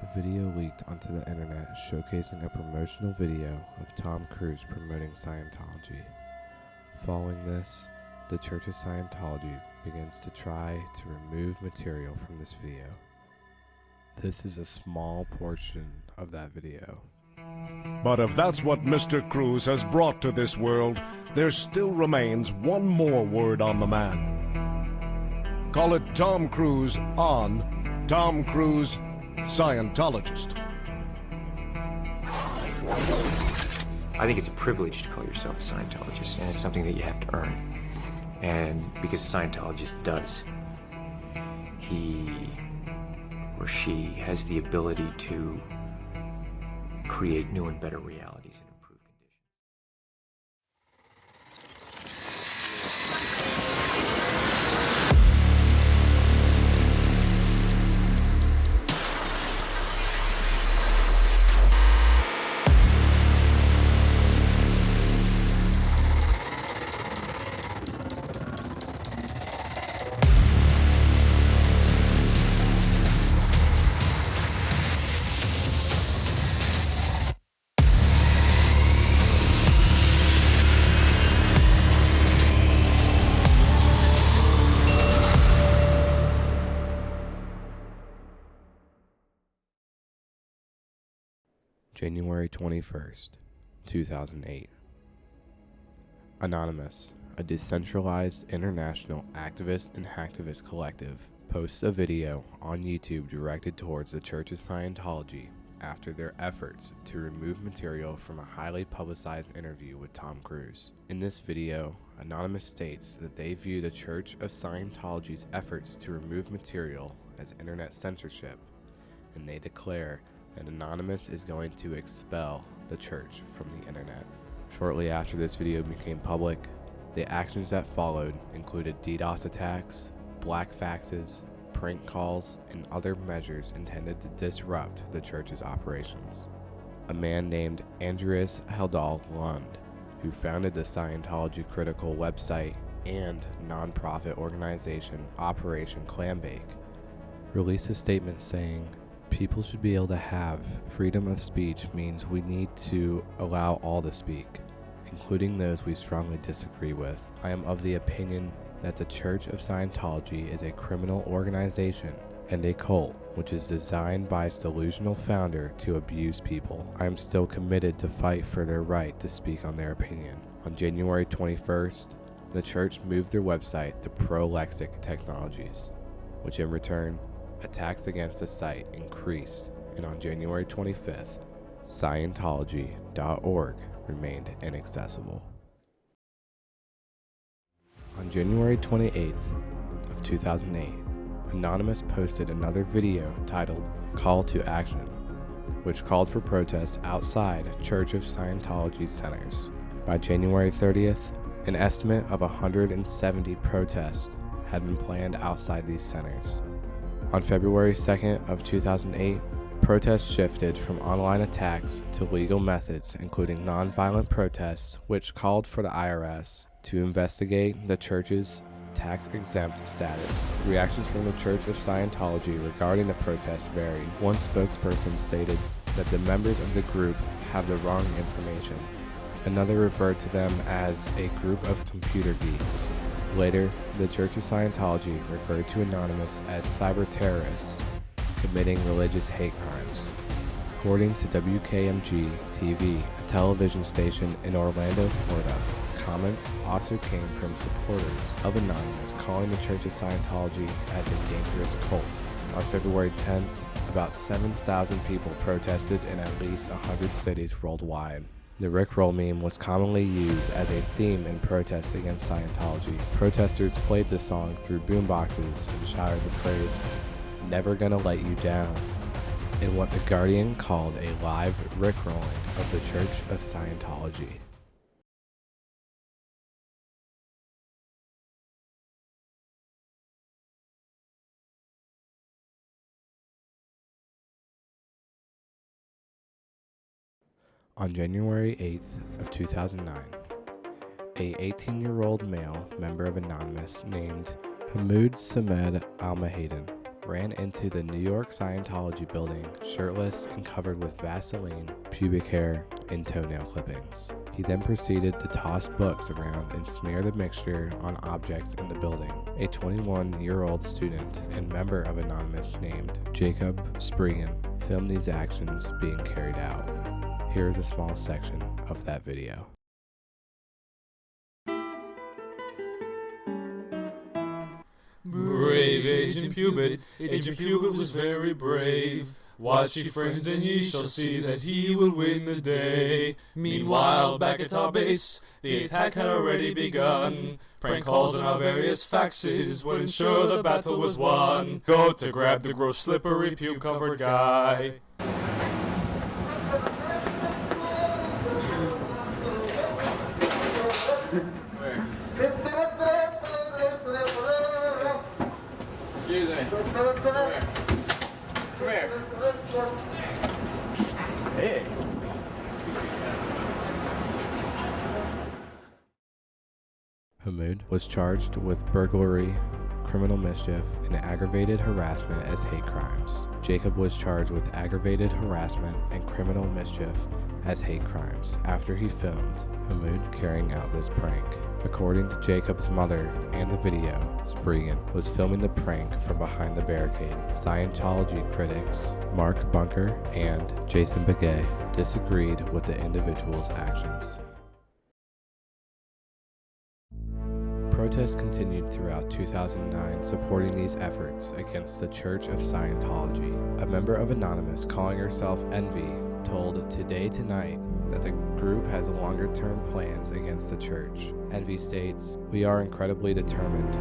A video leaked onto the internet showcasing a promotional video of Tom Cruise promoting Scientology. Following this, the Church of Scientology begins to try to remove material from this video. This is a small portion of that video. But if that's what Mr. Cruise has brought to this world, there still remains one more word on the man. Call it Tom Cruise on Tom Cruise Scientologist. I think it's a privilege to call yourself a Scientologist, and it's something that you have to earn. And because a Scientologist does, he or she has the ability to create new and better realities and improve conditions. January 21st, 2008. Anonymous, a decentralized international activist and hacktivist collective, posts a video on YouTube directed towards the Church of Scientology after their efforts to remove material from a highly publicized interview with Tom Cruise. In this video, Anonymous states that they view the Church of Scientology's efforts to remove material as internet censorship, and they declare that Anonymous is going to expel the church from the internet. Shortly after this video became public, the actions that followed included DDoS attacks, black faxes, prank calls, and other measures intended to disrupt the church's operations. A man named Andreas Heldal Lund, who founded the Scientology Critical website and nonprofit organization Operation Clambake, released a statement saying, "People should be able to have freedom of speech means we need to allow all to speak, including those we strongly disagree with. I am of the opinion that the Church of Scientology is a criminal organization and a cult which is designed by its delusional founder to abuse people. I am still committed to fight for their right to speak on their opinion." On January 21st, the church moved their website to Prolexic Technologies, which in return, attacks against the site increased, and on January 25th, Scientology.org remained inaccessible. On January 28th of 2008, Anonymous posted another video titled Call to Action, which called for protests outside Church of Scientology centers. By January 30th, an estimate of 170 protests had been planned outside these centers. On February 2nd of 2008, protests shifted from online attacks to legal methods, including nonviolent protests, which called for the IRS to investigate the church's tax-exempt status. Reactions from the Church of Scientology regarding the protests varied. One spokesperson stated that the members of the group have the wrong information. Another referred to them as a group of computer geeks. Later, the Church of Scientology referred to Anonymous as cyber terrorists committing religious hate crimes. According to WKMG TV, a television station in Orlando, Florida, comments also came from supporters of Anonymous calling the Church of Scientology as a dangerous cult. On February 10th, about 7,000 people protested in at least 100 cities worldwide. The Rickroll meme was commonly used as a theme in protests against Scientology. Protesters played the song through boomboxes and shouted the phrase, "Never gonna let you down," in what The Guardian called a live Rickrolling of the Church of Scientology. On January 8th of 2009, a 18-year-old male member of Anonymous named Hamoud Samed Almahadin ran into the New York Scientology building shirtless and covered with Vaseline, pubic hair, and toenail clippings. He then proceeded to toss books around and smear the mixture on objects in the building. A 21-year-old student and member of Anonymous named Jacob Spriggan filmed these actions being carried out. Here is a small section of that video. Brave Agent Pubit, Agent Pubit was very brave. Watch ye friends and ye shall see that he will win the day. Meanwhile, back at our base, the attack had already begun. Prank calls and our various faxes would ensure the battle was won. Go to grab the gross slippery pube-covered guy. Excuse me. Come here. Hey. Hamoud was charged with burglary, criminal mischief, and aggravated harassment as hate crimes. Jacob was charged with aggravated harassment and criminal mischief as hate crimes after he filmed Hamoud carrying out this prank. According to Jacob's mother and the video, Spriggan was filming the prank from behind the barricade. Scientology critics Mark Bunker and Jason Begay disagreed with the individual's actions. Protests continued throughout 2009 supporting these efforts against the Church of Scientology. A member of Anonymous calling herself Envy told Today Tonight that the group has longer-term plans against the church. Envy states, "We are incredibly determined.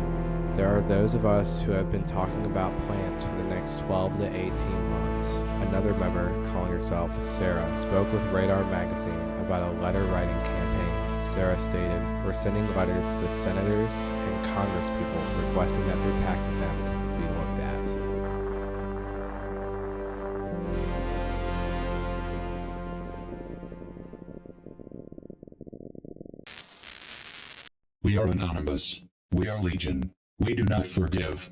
There are those of us who have been talking about plans for the next 12 to 18 months. Another member, calling herself Sarah, spoke with Radar Magazine about a letter-writing campaign. Sarah stated, "We're sending letters to senators and congresspeople requesting that their tax exempt be looked at." We are Anonymous. We are Legion. We do not forgive.